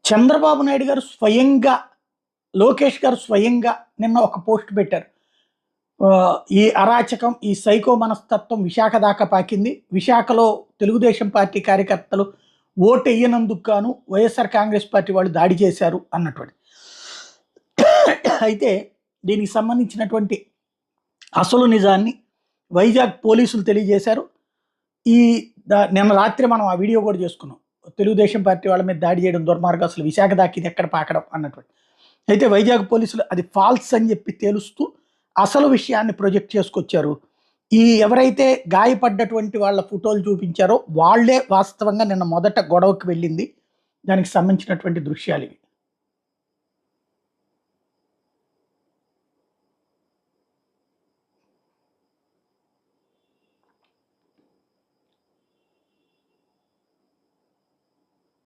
చంద్రబాబు నాయుడు గారు స్వయంగా, లోకేష్ గారు స్వయంగా నిన్న ఒక పోస్ట్ పెట్టారు. ఈ అరాచకం, ఈ సైకో మనస్తత్వం విశాఖ దాకా పాకింది. విశాఖలో తెలుగుదేశం పార్టీ కార్యకర్తలు ఓటెయ్యనందుకు గాను వైఎస్ఆర్ కాంగ్రెస్ పార్టీ వాళ్ళు దాడి చేశారు అన్నటువంటి. అయితే దీనికి సంబంధించినటువంటి అసలు నిజాన్ని వైజాగ్ పోలీసులు తెలియజేశారు. నిన్న రాత్రి మనం ఆ వీడియో కూడా చేసుకున్నాం. తెలుగుదేశం పార్టీ వాళ్ళ మీద దాడి చేయడం దుర్మార్గం, అసలు విశాఖ దాకా ఇది ఎక్కడ పాకడం అన్నటువంటి. అయితే వైజాగ్ పోలీసులు అది ఫాల్స్ అని చెప్పి తేలుస్తూ అసలు విషయాన్ని ప్రొజెక్ట్ చేసుకొచ్చారు. ఎవరైతే గాయపడ్డటువంటి వాళ్ళ ఫోటోలు చూపించారో వాళ్లే వాస్తవంగా నిన్న మొదట గొడవకు వెళ్ళింది. దానికి సంబంధించినటువంటి దృశ్యాలు ఇవి.